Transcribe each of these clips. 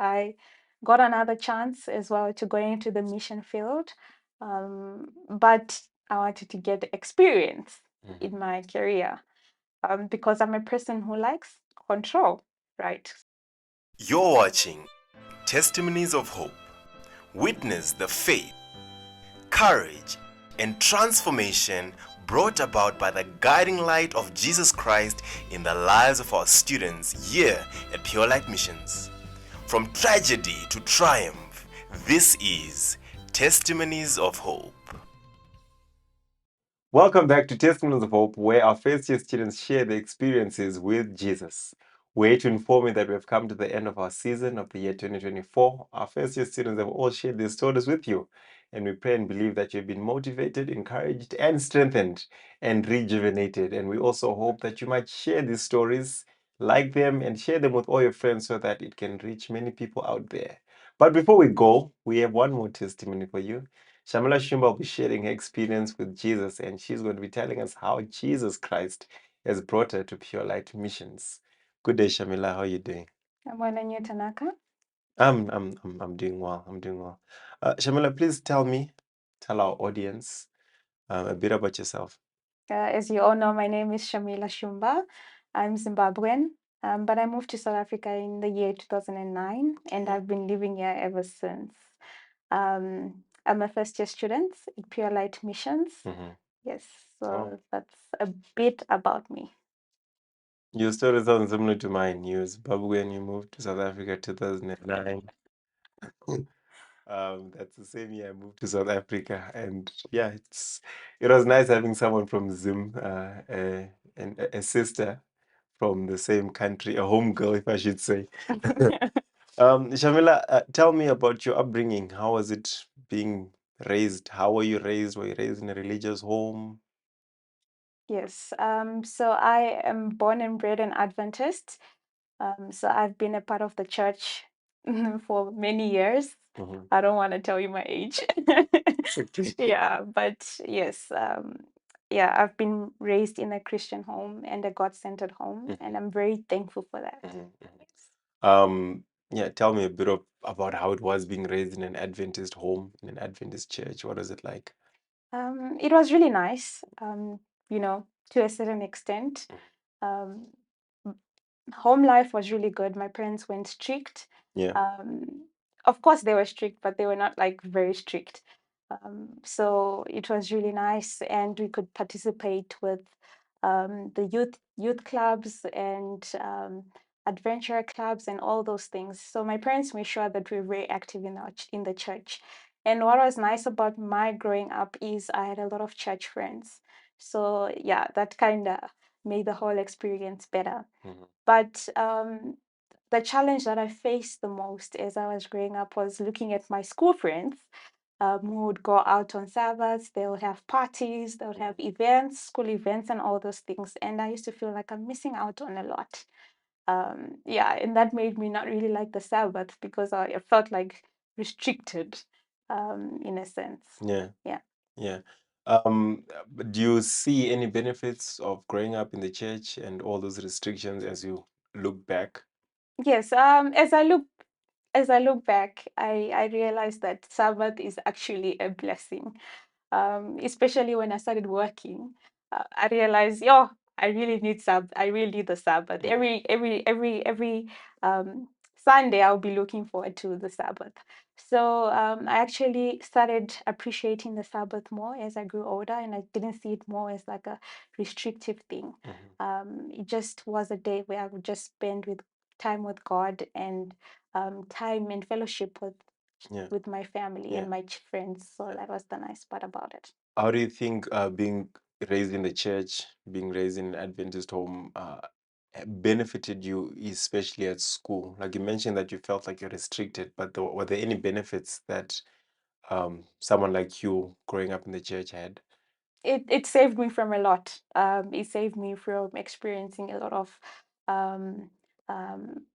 I got another chance as well to go into the mission field, but I wanted to get experience in my career because I'm a person who likes control, right? You're watching Testimonies of Hope. Witness the faith, courage, and transformation brought about by the guiding light of Jesus Christ in the lives of our students here at Pure Light Missions. From tragedy to triumph, this is Testimonies of Hope. Welcome back to Testimonies of Hope, where our first year students share their experiences with Jesus. We're here to inform you that we've come to the end of our season of the year 2024. Our first year students have all shared their stories with you, and we pray and believe that you've been motivated, encouraged, and strengthened and rejuvenated. And we also hope that you might share these stories, like them, and share them with all your friends so that it can reach many people out there. But before we go, we have one more testimony for you. Shamillah Shumba will be sharing her experience with Jesus, and she's going to be telling us how Jesus Christ has brought her to Pure Light Missions. Good day, Shamillah. How are you doing? I'm Wananya Tanaka. I'm doing well. I'm doing well. Shamillah, please tell our audience a bit about yourself. As you all know, my name is Shamillah Shumba. I'm Zimbabwean, but I moved to South Africa in the year 2009, and I've been living here ever since. I'm a first year student at Pure Light Missions. Yes, so that's a bit about me. Your story sounds similar to mine. You're Zimbabwean, you moved to South Africa 2009. That's the same year I moved to South Africa, and yeah, it was nice having someone from Zim, and a sister from the same country, a home girl, if I should say. Shamillah, tell me about your upbringing. How was it being raised? How were you raised? Were you raised in a religious home? Yes, so I am born and bred an Adventist. So I've been a part of the church for many years. I don't want to tell you my age. Okay. Yeah, but yes, yeah, I've been raised in a Christian home and a God-centered home, and I'm very thankful for that. Um, yeah, tell me a bit about how it was being raised in an Adventist home, in an Adventist church. What was it like? It was really nice, to a certain extent. Um, Home life was really good. My parents weren't strict. Yeah. Of course, they were strict, but they were not like very strict. So it was really nice, and we could participate with the youth clubs and adventure clubs and all those things. So my parents made sure that we were very active in the church. And what was nice about my growing up is I had a lot of church friends. So yeah, that kind of made the whole experience better. But the challenge that I faced the most as I was growing up was looking at my school friends who would go out on Sabbaths, they'll have parties, they'll have events, school events, and all those things. And I used to feel like I'm missing out on a lot. Yeah, and that made me not really like the Sabbath because I felt like restricted in a sense. Yeah. Yeah. Yeah. But do you see any benefits of growing up in the church and all those restrictions as you look back? Yes, as I look back, I realized that Sabbath is actually a blessing. Especially when I started working, I realized, yo, I really need Sabbath. I really need the Sabbath. Every Sunday, I'll be looking forward to the Sabbath. So I actually started appreciating the Sabbath more as I grew older, and I didn't see it more as like a restrictive thing. It just was a day where I would just spend with time with God and time and fellowship Yeah. with my family Yeah. and my friends. So that was the nice part about it. How do you think being raised in the church, being raised in an Adventist home, benefited you, especially at school? Like you mentioned that you felt like you're restricted, but were there any benefits that someone like you growing up in the church had? It saved me from a lot. It saved me from experiencing a lot of, um, um,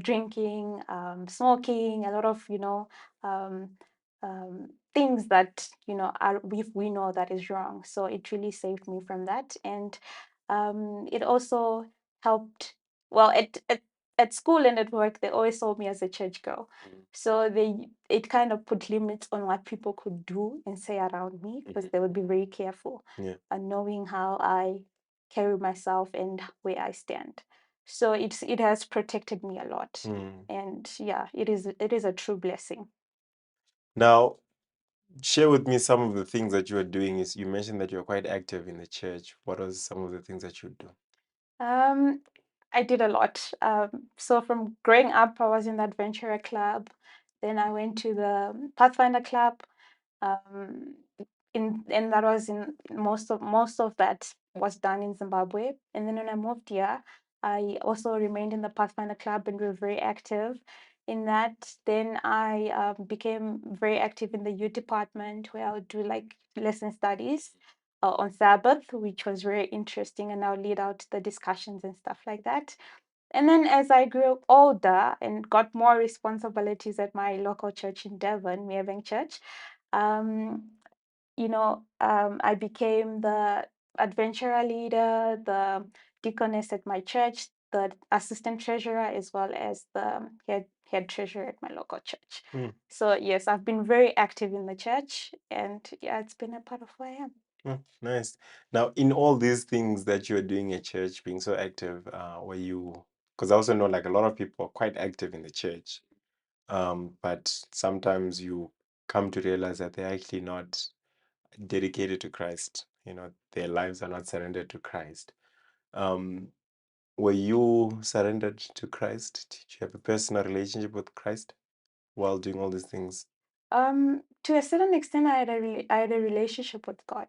drinking, smoking, a lot of, um, things that are we know that is wrong. So it really saved me from that, and it also helped. Well, at school and at work, they always saw me as a church girl. So it kind of put limits on what people could do and say around me, because they would be very careful, knowing how I carry myself and where I stand. So it has protected me a lot. And yeah, it is a true blessing. Now, share with me some of the things that you are doing. Is you mentioned that you're quite active in the church. What are some of the things that you do? I did a lot. So from growing up, I was in the Adventurer Club. Then I went to the Pathfinder Club. Um, and that was in most of that was done in Zimbabwe. And then when I moved here, I also remained in the Pathfinder Club and we were very active in that. Then I became very active in the youth department, where I would do like lesson studies on Sabbath, which was very interesting, and I'll lead out the discussions and stuff like that. And then as I grew older and got more responsibilities at my local church in Devon, Meerveng Church, um, I became the adventurer leader, the deaconess at my church, the assistant treasurer, as well as the head treasurer at my local church. So yes, I've been very active in the church, and yeah, it's been a part of who I am. Nice. Now, in all these things that you're doing at church, being so active, were you? Because I also know like a lot of people are quite active in the church, but sometimes you come to realize that they're actually not dedicated to Christ. Their lives are not surrendered to Christ. Were you surrendered to Christ? Did you have a personal relationship with Christ while doing all these things? To a certain extent, I had a relationship with God,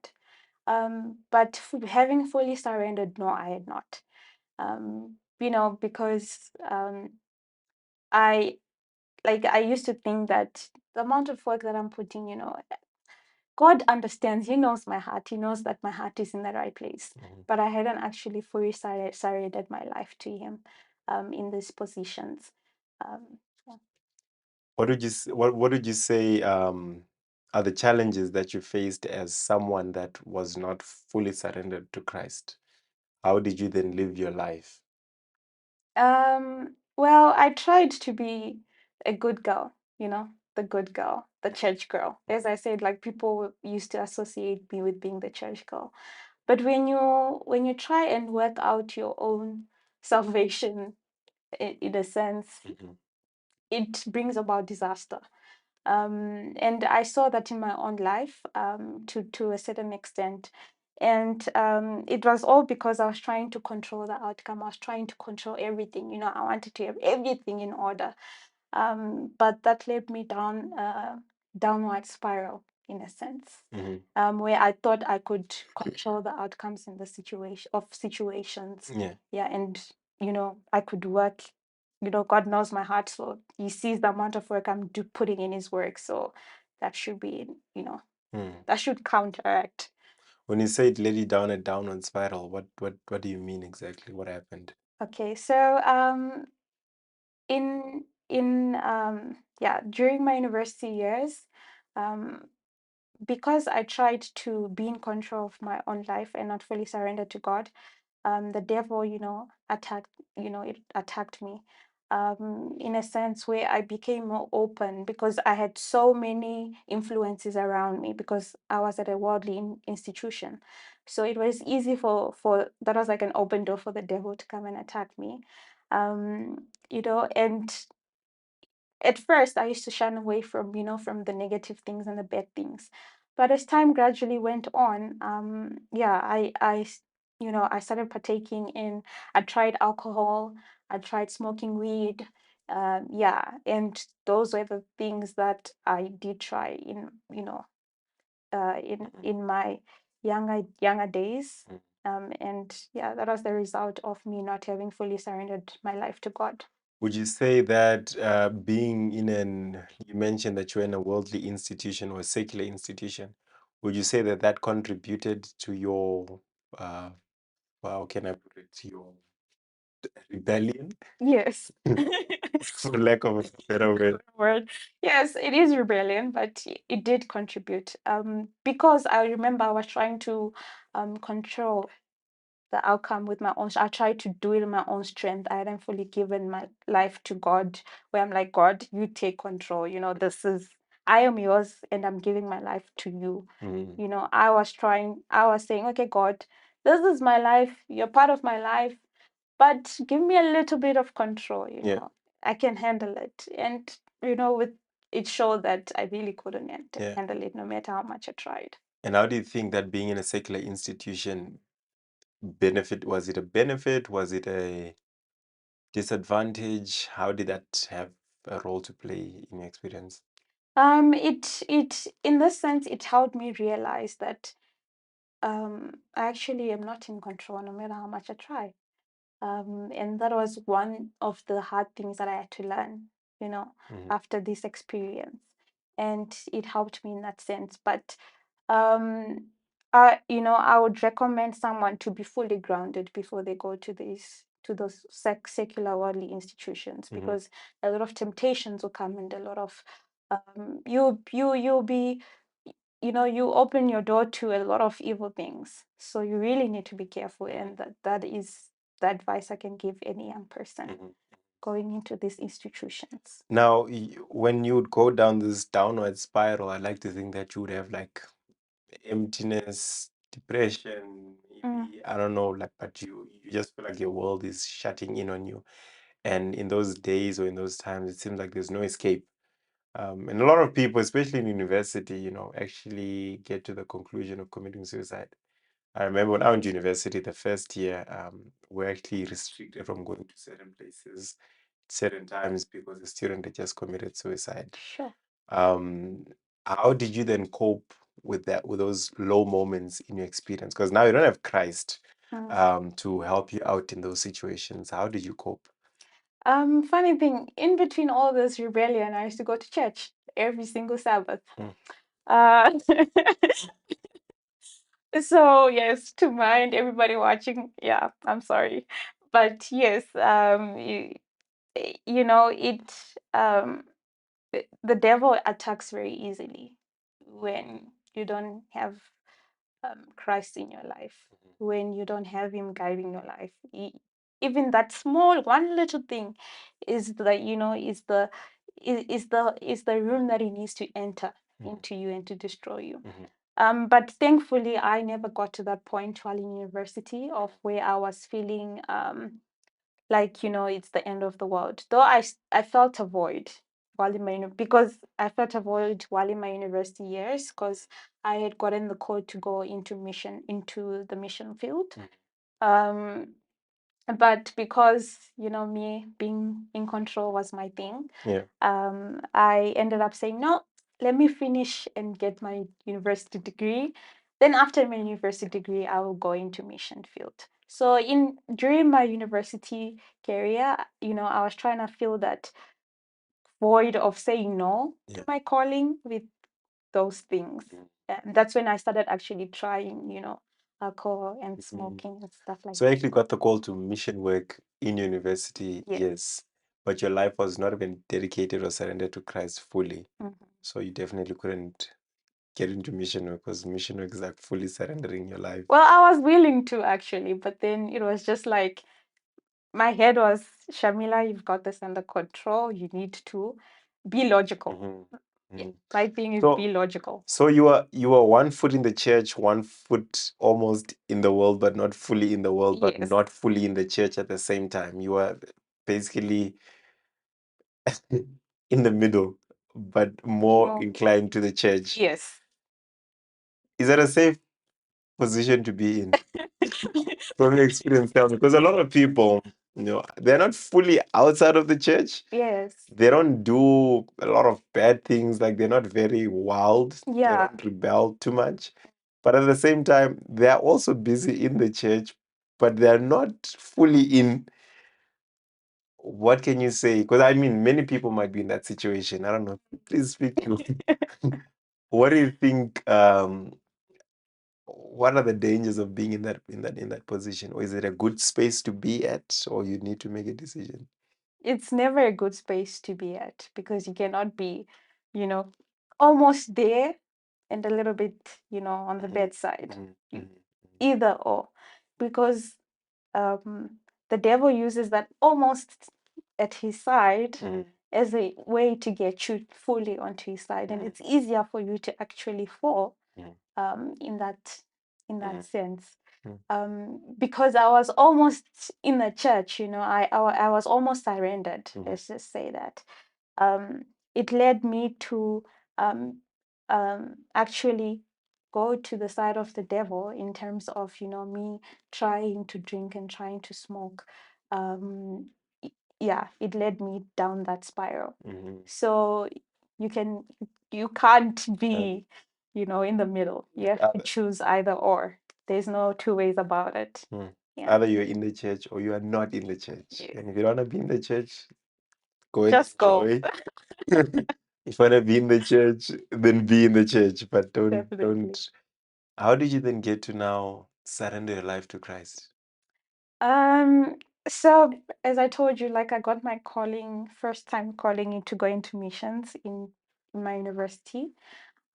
but having fully surrendered, no, I had not. Because I I used to think that the amount of work that I'm putting, God understands. He knows my heart. He knows that my heart is in the right place. But I hadn't actually fully surrendered my life to Him in these positions. Yeah. What would you say are the challenges that you faced as someone that was not fully surrendered to Christ? How did you then live your life? Well, I tried to be a good girl, the good girl, the church girl. As I said, like people used to associate me with being the church girl. But when you try and work out your own salvation, in a sense, it brings about disaster. And I saw that in my own life, to a certain extent. And it was all because I was trying to control the outcome. I was trying to control everything. I wanted to have everything in order. But that led me down a downward spiral, in a sense, where I thought I could control the outcomes in the situations. Yeah, and I could work. God knows my heart, so He sees the amount of work I'm putting in His work. So that should be, that should counteract. When you say it led you down a downward spiral, what do you mean exactly? What happened? Okay, so during my university years, um, because I tried to be in control of my own life and not fully surrender to God, the devil, it attacked me, in a sense where I became more open because I had so many influences around me because I was at a worldly institution. So it was easy for that was like an open door for the devil to come and attack me. And at first I used to shun away from the negative things and the bad things. But as time gradually went on, I started partaking in, I tried alcohol, I tried smoking weed. And those were the things that I did try in my younger days. And yeah, that was the result of me not having fully surrendered my life to God. Would you say that being you mentioned that you're in a worldly institution or a secular institution, would you say that that contributed to your, how can I put it, to your rebellion, Yes. for lack of a better word? Word. Yes, it is rebellion, but it did contribute. Because I remember I was trying to control the outcome with my own. I tried to do it in my own strength. I hadn't fully given my life to God, where I'm like, God, you take control. You know, I am yours, and I'm giving my life to you. You know, I was saying, okay, God, this is my life. You're part of my life, but give me a little bit of control. You know, I can handle it. And you know, with it showed that I really couldn't handle it, no matter how much I tried. And how do you think that being in a secular institution was it a benefit? Was it a disadvantage? How did that have a role to play in your experience? It in this sense, it helped me realize that I actually am not in control no matter how much I try. And that was one of the hard things that I had to learn, you know, after this experience. And it helped me in that sense. But um, I would recommend someone to be fully grounded before they go to those secular worldly institutions, because a lot of temptations will come, and a lot of you'll be, you open your door to a lot of evil things. So you really need to be careful, and that is the advice I can give any young person going into these institutions. Now, when you would go down this downward spiral, I like to think that you would have like emptiness, depression, maybe, I don't know, like, but you just feel like your world is shutting in on you. And in those days or in those times, it seems like there's no escape. And a lot of people, especially in university, actually get to the conclusion of committing suicide. I remember when I went to university the first year, we're actually restricted from going to certain places, certain times, because the student had just committed suicide. Sure. Um, how did you then cope with that, with those low moments in your experience? Because now you don't have Christ to help you out in those situations. How did you cope? Funny thing, in between all this rebellion, I used to go to church every single Sabbath. Uh, so yes, to mind everybody watching, yeah, I'm sorry, but yes, you know, the devil attacks very easily when you don't have Christ in your life, when you don't have Him guiding your life. Even that small one little thing is the you know is the room that He needs to enter into you and to destroy you. But thankfully, I never got to that point while in university of where I was feeling like it's the end of the world. Though I felt a void while in because I felt a void while in my university years, because I had gotten the call to go into the mission field. Um, but because me being in control was my thing, I ended up saying no. Let me finish and get my university degree. Then after my university degree, I will go into mission field. So during my university career, I was trying to fill that void of saying no to my calling with those things. And that's when I started actually trying, alcohol and smoking and stuff like So you that. actually got the call to mission work in university, yes, but your life was not even dedicated or surrendered to Christ fully. So you definitely couldn't get into mission work, because mission work is like fully surrendering your life. Well, I was willing to actually, but then it was just like my head was, Shamillah, you've got this under control. You need to be logical. My thing is be logical. So you were 1 foot in the church, 1 foot almost in the world, but not fully in the world, but Yes. not fully in the church at the same time. You were basically in the middle, but more inclined to the church. Yes. Is that a safe position to be in? From your experience, tell me, because a lot of people, they're not fully outside of the church. Yes. They don't do a lot of bad things, like they're not very wild. They Yeah. don't rebel too much. But at the same time, they're also busy in the church, but they're not fully in. What can you say? Because I mean, many people might be in that situation. I don't know. Please speak to. What do you think? What are the dangers of being in that position? Or is it a good space to be at, or you need to make a decision? It's never a good space to be at, because you cannot be, almost there and a little bit, on the bedside. Either or. Because the devil uses that almost at his side as a way to get you fully onto his side, and it's easier for you to actually fall in that sense. Because I was almost in the church, I was almost surrendered. Let's just say that. It led me to actually go to the side of the devil in terms of me trying to drink and trying to smoke. Yeah, it led me down that spiral. So you can't be in the middle. You have to choose either or. There's no two ways about it. Yeah. Either you're in the church or you are not in the church. And if you don't want to be in the church, go and Just go. enjoy. If you want to be in the church, then be in the church. But Definitely. don't. How did you then get to now surrender your life to Christ? So as I told you, like I got my first time calling into going to missions in my university.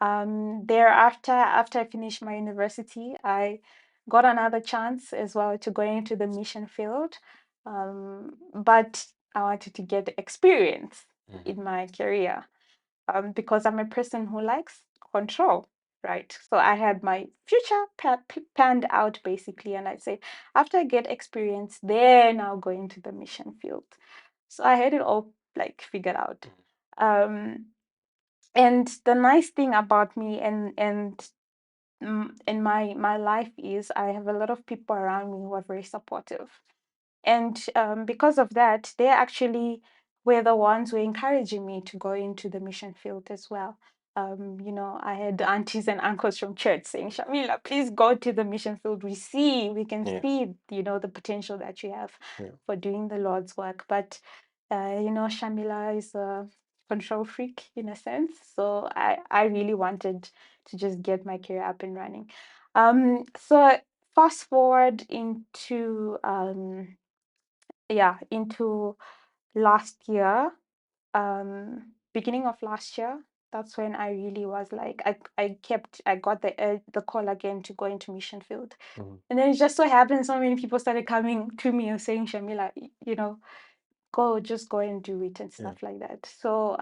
Thereafter, after I finished my university, I got another chance as well to go into the mission field. But I wanted to get experience in my career because I'm a person who likes control, right? So I had my future planned out basically, and I'd say after I get experience, then I'll go into the mission field. So I had it all like figured out. And the nice thing about me and in my life is I have a lot of people around me who are very supportive. And because of that, they actually were the ones who were encouraging me to go into the mission field as well. I had aunties and uncles from church saying, Shamillah, please go to the mission field. We can see, the potential that you have for doing the Lord's work. But, Shamillah is a control freak in a sense. So I really wanted to just get my career up and running. So fast forward into into last year, beginning of last year. That's when I really was like, I got the call again to go into mission field. And then it just so happened so many people started coming to me and saying, Shamillah, just go and do it and stuff like that. So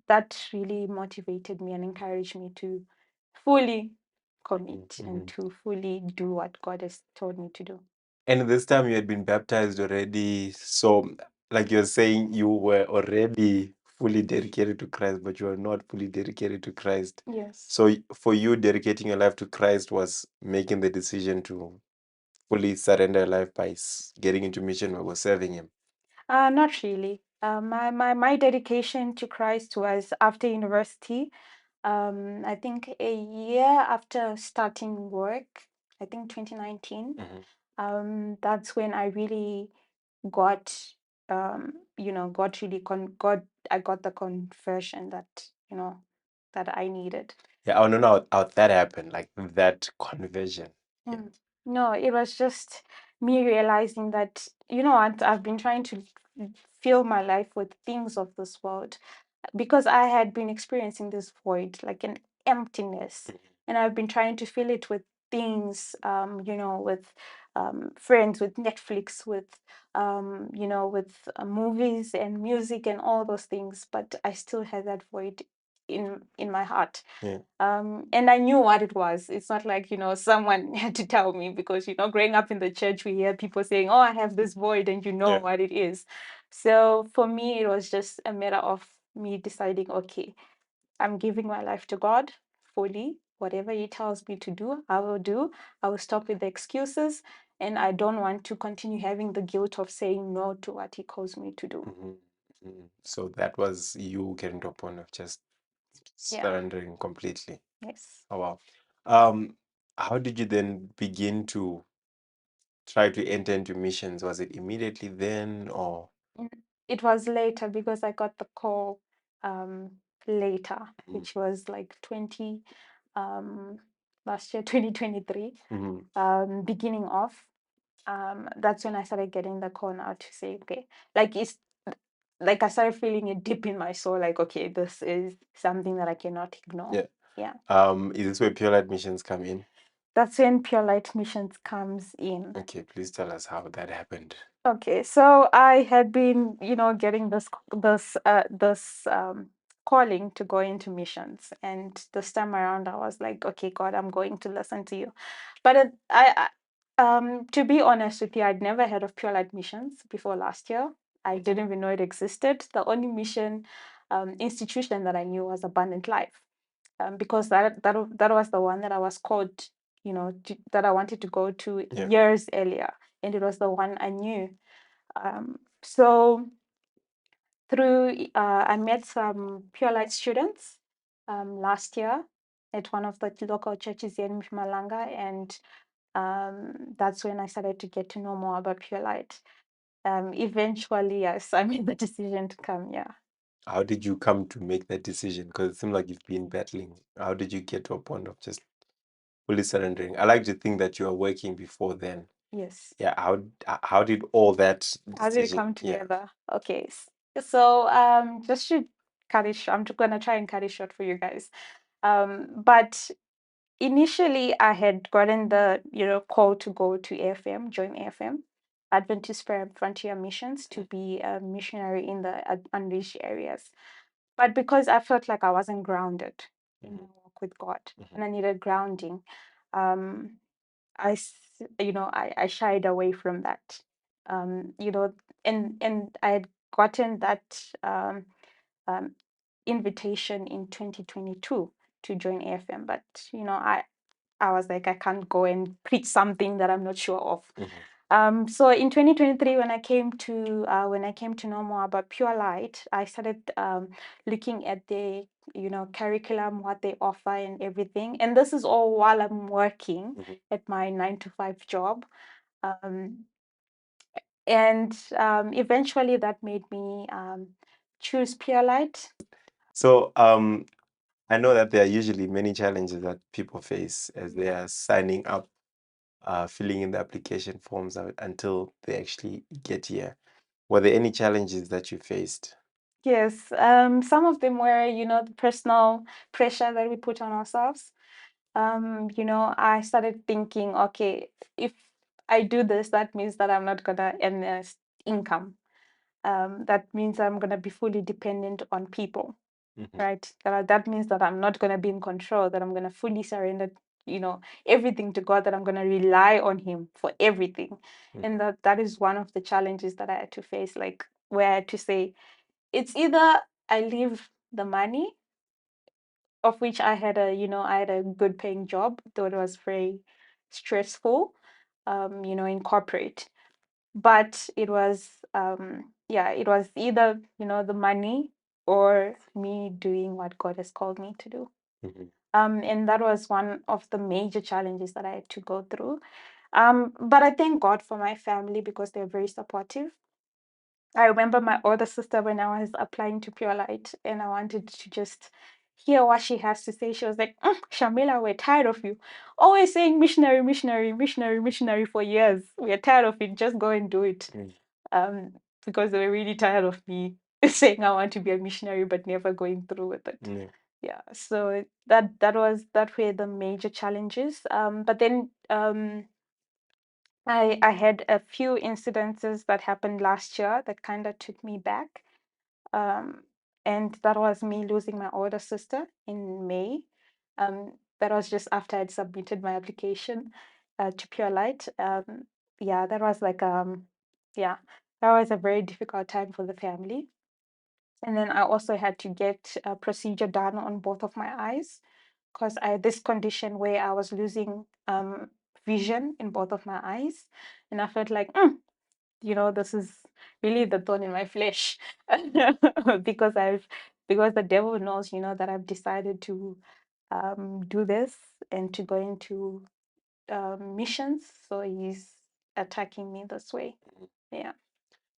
that really motivated me and encouraged me to fully commit and to fully do what God has told me to do. And this time you had been baptized already. So, like you're saying, you were already fully dedicated to Christ, but you are not fully dedicated to Christ. Yes. So, for you, dedicating your life to Christ was making the decision to fully surrender your life by getting into mission or serving Him. Not really. My dedication to Christ was after university. I think a year after starting work, I think 2019. That's when I really got, got really I got the conversion that I needed. Yeah, I want to know how that happened, like that conversion. No, it was just me realizing that, I've been trying to fill my life with things of this world because I had been experiencing this void, like an emptiness, and I've been trying to fill it with things, with friends, with Netflix, with movies and music and all those things, but I still had that void in my heart. And I knew what it was. It's not like, someone had to tell me because, growing up in the church, we hear people saying, oh, I have this void, and what it is. So for me, it was just a matter of me deciding, okay, I'm giving my life to God fully. Whatever He tells me to do, I will do. I will stop with the excuses. And I don't want to continue having the guilt of saying no to what He calls me to do. So that was you getting to a point of just surrendering completely. Yes. Oh, wow. How did you then begin to try to enter into missions? Was it immediately then, or? It was later because I got the call later, which was like last year, 2023, beginning of. That's when I started getting the call now to say, okay, like I started feeling a dip in my soul, like, okay, this is something that I cannot ignore. Yeah. Yeah. Is this where Pure Light missions come in? That's when Pure Light Missions comes in. Okay, please tell us how that happened. Okay, so I had been, getting this calling to go into missions, and this time around, I was like, okay, God, I'm going to listen to you. But to be honest with you, I'd never heard of Pure Light Missions before last year. I didn't even know it existed. The only mission institution that I knew was Abundant Life, because that was the one that I was called, that I wanted to go to Yeah. years earlier, and it was the one I knew. So I met some Pure Light students last year at one of the local churches here in Mpumalanga, and that's when I started to get to know more about Pure Light. Eventually, yes, I made the decision to come. Yeah. How did you come to make that decision? Because it seemed like you've been battling. How did you get to a point of just fully surrendering? I like to think that you were working before then. Yes. Yeah. How did all that How did it decision? come Yeah. together? Okay. So just to cut it short, I'm just gonna try and cut it short for you guys. But initially, I had gotten the call to go to AFM, join AFM, Adventist Frontier Missions, to be a missionary in the unreached areas. But because I felt like I wasn't grounded in my walk with God, and I needed grounding, um, I shied away from that. And I had gotten that um, invitation in 2022 to join AFM, but I was like, I can't go and preach something that I'm not sure of. So in 2023, when I came to know more about Pure Light, I started looking at the curriculum, what they offer, and everything. And this is all while I'm working at my 9 to 5 job. Um, and eventually, that made me choose Pure Light. So I know that there are usually many challenges that people face as they are signing up, filling in the application forms until they actually get here. Were there any challenges that you faced? Yes, some of them were, the personal pressure that we put on ourselves. I started thinking, okay, if I do this, that means that I'm not gonna earn this income. That means I'm gonna be fully dependent on people, right? That means that I'm not gonna be in control, that I'm gonna fully surrender, everything to God, that I'm gonna rely on Him for everything. And that is one of the challenges that I had to face, like where I had to say, it's either I leave the money, of which I had a good paying job, though it was very stressful, in corporate. But it was, it was either, the money or me doing what God has called me to do. And that was one of the major challenges that I had to go through. But I thank God for my family because they're very supportive. I remember my older sister when I was applying to Pure Light and I wanted to just hear what she has to say. She was like, Shamillah, we're tired of you. Always saying missionary, missionary, missionary, missionary for years. We're tired of it. Just go and do it. Um, because they were really tired of me saying I want to be a missionary but never going through with it. Yeah. So that were the major challenges. But then I had a few incidences that happened last year that kind of took me back. Um, and that was me losing my older sister in May. That was just after I'd submitted my application to Pure Light. Yeah, that was like yeah, that was a very difficult time for the family. And then I also had to get a procedure done on both of my eyes because I had this condition where I was losing vision in both of my eyes, and I felt like this is really the thorn in my flesh because the devil knows, that I've decided to do this and to go into missions. So he's attacking me this way. Yeah.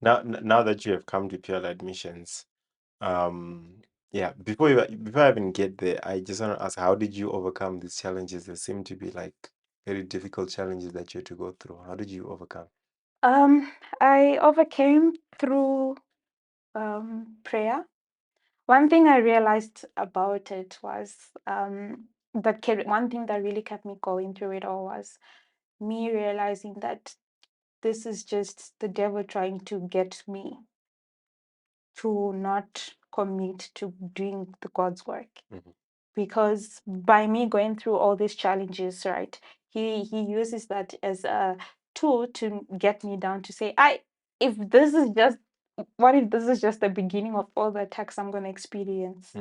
Now that you have come to Pure Light Missions, yeah, before I even get there, I just want to ask, how did you overcome these challenges that seem to be like very difficult challenges that you had to go through? How did you overcome? Um, I overcame through prayer. One thing I realized about it was one thing that really kept me going through it all was me realizing that this is just the devil trying to get me to not commit to doing the God's work. Mm-hmm. Because by me going through all these challenges, right, he uses that as a tool to get me down to say, if this is just what if this is just the beginning of all the attacks I'm going to experience?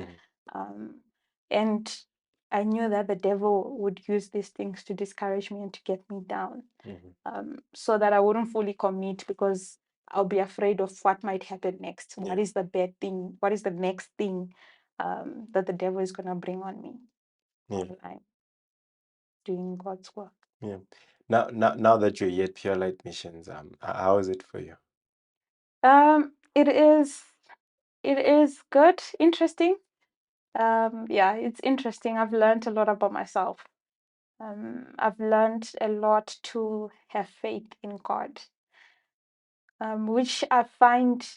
Um, and I knew that the devil would use these things to discourage me and to get me down, so that I wouldn't fully commit because I'll be afraid of what might happen next. Yeah. What is the bad thing? What is the next thing that the devil is going to bring on me Yeah. while I'm doing God's work? Yeah. Now that you're here at Pure Light Missions, how is it for you? It is good, interesting. Yeah, it's interesting. I've learned a lot about myself. I've learned a lot to have faith in God, which I found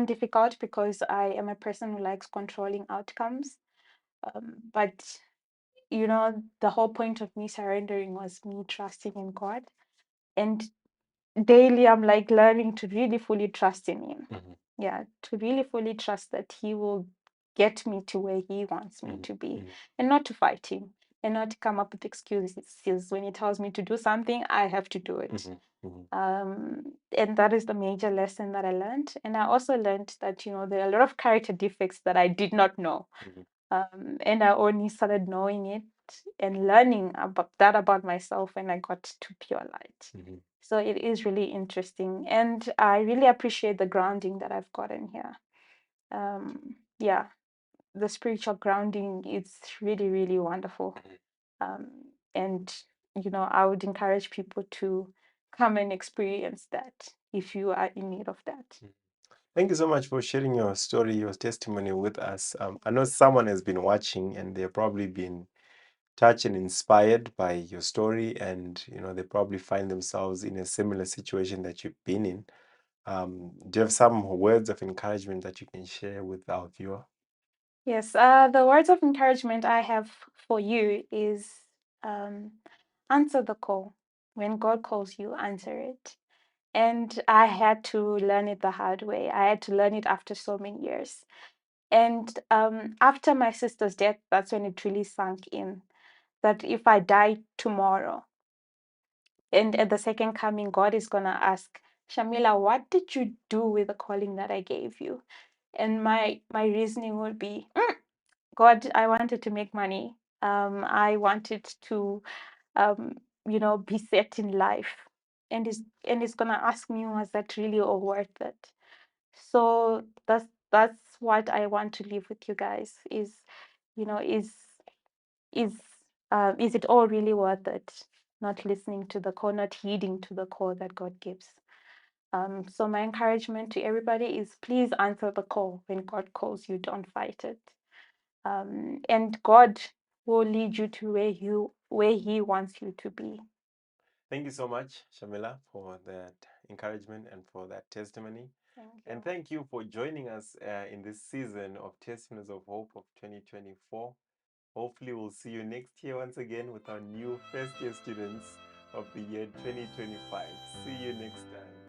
difficult because I am a person who likes controlling outcomes. But the whole point of me surrendering was me trusting in God, and daily I'm like learning to really fully trust in Him. Yeah, to really fully trust that He will get me to where He wants me to be, and not to fight Him, and not to come up with excuses. When He tells me to do something, I have to do it. And that is the major lesson that I learned. And I also learned that, there are a lot of character defects that I did not know. And I only started knowing it and learning about myself when I got to Pure Light. So it is really interesting. And I really appreciate the grounding that I've gotten here. Yeah, the spiritual grounding is really, really wonderful. And, I would encourage people to come and experience that if you are in need of that. Thank you so much for sharing your story, your testimony with us. I know someone has been watching and they've probably been touched and inspired by your story, and they probably find themselves in a similar situation that you've been in. Do you have some words of encouragement that you can share with our viewer? Yes, the words of encouragement I have for you is, answer the call. When God calls you, answer it. And I had to learn it the hard way. I had to learn it after so many years. And after my sister's death, that's when it really sunk in that if I die tomorrow and at the second coming, God is going to ask, Shamillah, what did you do with the calling that I gave you? And my reasoning would be, God, I wanted to make money. I wanted to, um, be set in life. And he's gonna ask me, was that really all worth it? So that's what I want to leave with you guys is, you know, is is it all really worth it? Not listening to the call, not heeding to the call that God gives. So my encouragement to everybody is please answer the call. When God calls you, don't fight it. And God will lead you to where He wants you to be. Thank you so much, Shamillah, for that encouragement and for that testimony. Thank And you. thank you for joining us in this season of Testimonies of Hope of 2024. Hopefully, we'll see you next year once again with our new first year students of the year 2025. See you next time.